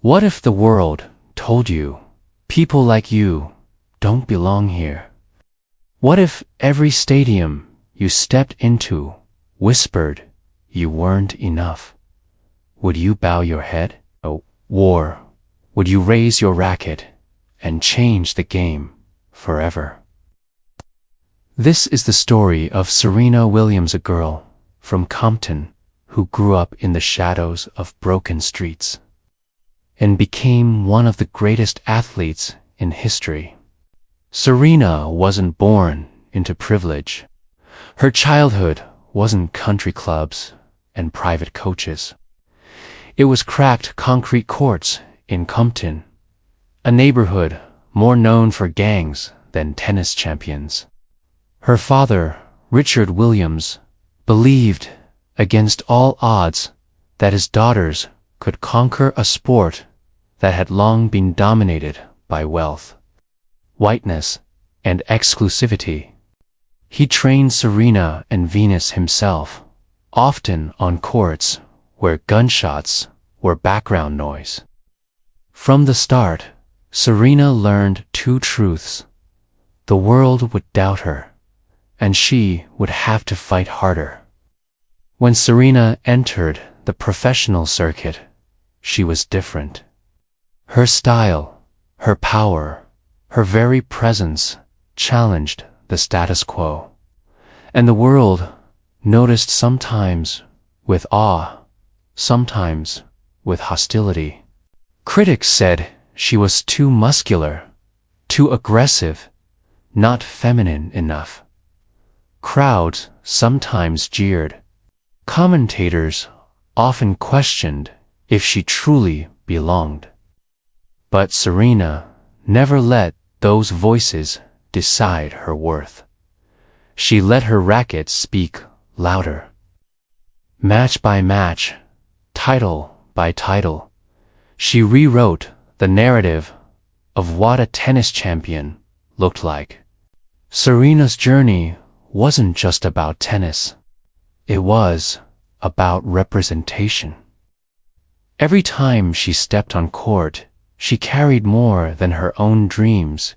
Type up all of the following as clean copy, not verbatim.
What if the world told you people like you don't belong here? What if every stadium you stepped into whispered you weren't enough? Would you bow your head? Or would you raise your racket and change the game forever? This is the story of Serena Williams, a girl from Compton who grew up in the shadows of broken streets and became one of the greatest athletes in history. Serena wasn't born into privilege. Her childhood wasn't country clubs and private coaches. It was cracked concrete courts in Compton, a neighborhood more known for gangs than tennis champions. Her father, Richard Williams, believed against all odds that his daughters could conquer a sport that had long been dominated by wealth, whiteness, and exclusivity. He trained Serena and Venus himself, often on courts where gunshots were background noise. From the start, Serena learned two truths. The world would doubt her, and she would have to fight harder. When Serena entered the professional circuit, she was different. Her style, her power, her very presence challenged the status quo, and the world noticed, sometimes with awe, sometimes with hostility. Critics said she was too muscular, too aggressive, not feminine enough. Crowds sometimes jeered. Commentators often questioned if she truly belonged. But Serena never let those voices decide her worth. She let her racket speak louder. Match by match, title by title, she rewrote the narrative of what a tennis champion looked like. Serena's journey wasn't just about tennis. It was about representation. Every time she stepped on court, she carried more than her own dreams.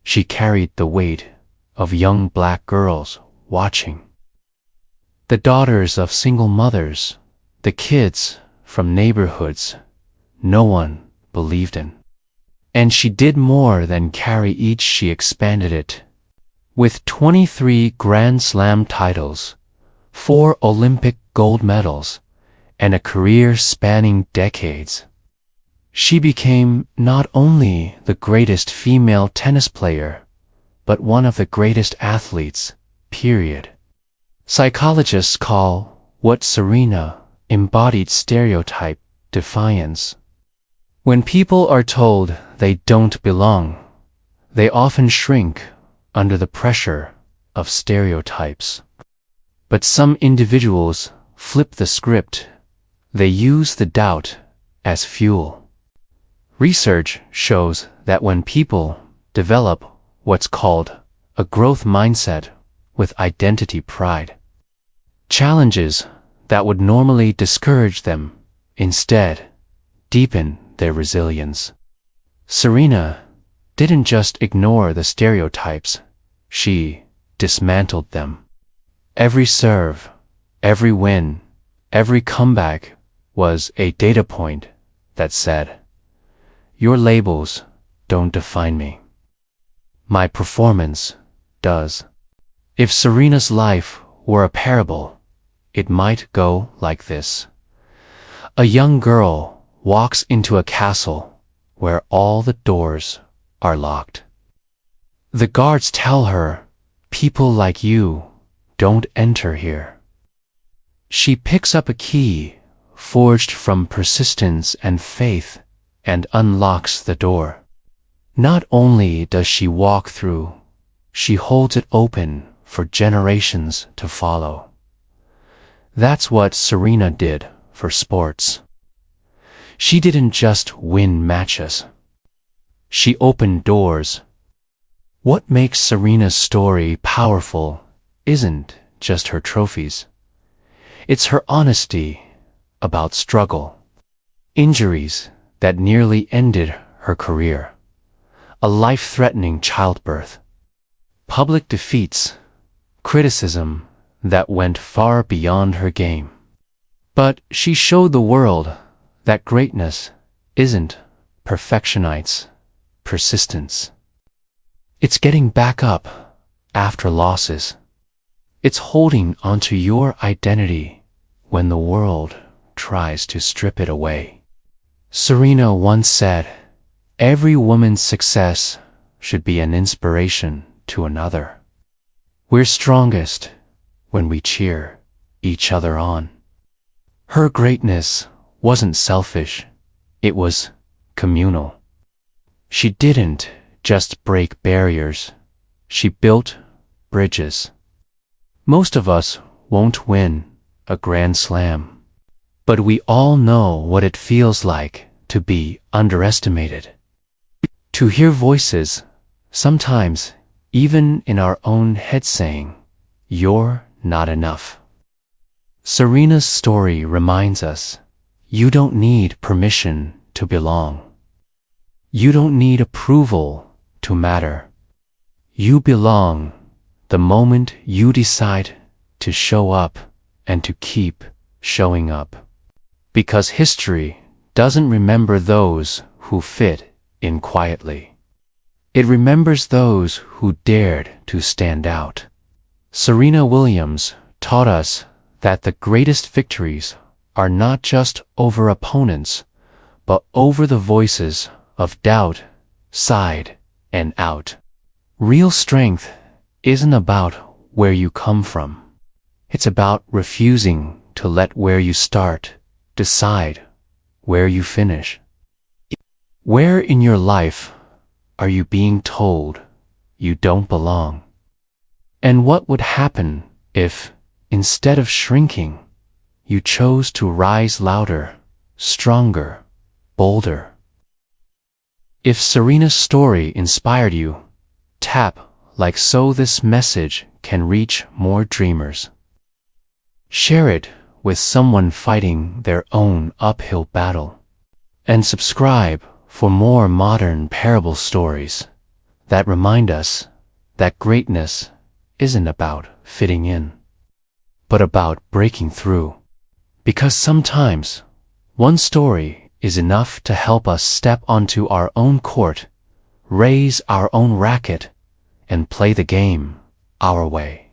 She carried the weight of young black girls watching. The daughters of single mothers, the kids from neighborhoods no one believed in. And she did more than carry each, she expanded it. With 23 Grand Slam titles, 4 Olympic gold medals, and a career spanning decades, she became not only the greatest female tennis player, but one of the greatest athletes, period. Psychologists call what Serena embodied stereotype defiance. When people are told they don't belong, they often shrink under the pressure of stereotypes. But some individuals flip the script. They use the doubt as fuel. Research shows that when people develop what's called a growth mindset with identity pride, challenges that would normally discourage them instead deepen their resilience. Serena didn't just ignore the stereotypes, she dismantled them. Every serve, every win, every comeback was a data point that said, "Your labels don't define me. My performance does." If Serena's life were a parable, it might go like this. A young girl walks into a castle where all the doors are locked. The guards tell her, "People like you don't enter here." She picks up a key forged from persistence and faith and unlocks the door. Not only does she walk through, she holds it open for generations to follow. That's what Serena did for sports. She didn't just win matches. She opened doors. What makes Serena's story powerful isn't just her trophies. It's her honesty about struggle, injuries that nearly ended her career, a life-threatening childbirth, public defeats, criticism that went far beyond her game. But she showed the world that greatness isn't perfectionite's persistence. It's getting back up after losses. It's holding onto your identity when the world tries to strip it away. Serena once said, "Every woman's success should be an inspiration to another." We're strongest when we cheer each other on. Her greatness wasn't selfish, it was communal. She didn't just break barriers, she built bridges. Most of us won't win a grand slam, but we all know what it feels like to be underestimated. To hear voices, sometimes even in our own head saying, "You're not enough." Serena's story reminds us, you don't need permission to belong. You don't need approval to matter. You belong the moment you decide to show up and to keep showing up. Because history doesn't remember those who fit in quietly. It remembers those who dared to stand out. Serena Williams taught us that the greatest victories are not just over opponents, but over the voices of doubt, side and out. Real strength isn't about where you come from. It's about refusing to let where you start decide where you finish. Where in your life are you being told you don't belong? And what would happen if, instead of shrinking, you chose to rise louder, stronger, bolder? If Serena's story inspired you, tap like so this message can reach more dreamers. Share it with someone fighting their own uphill battle. And subscribe for more modern parable stories that remind us that greatness isn't about fitting in, but about breaking through. Because sometimes one story is enough to help us step onto our own court, raise our own racket, and play the game our way.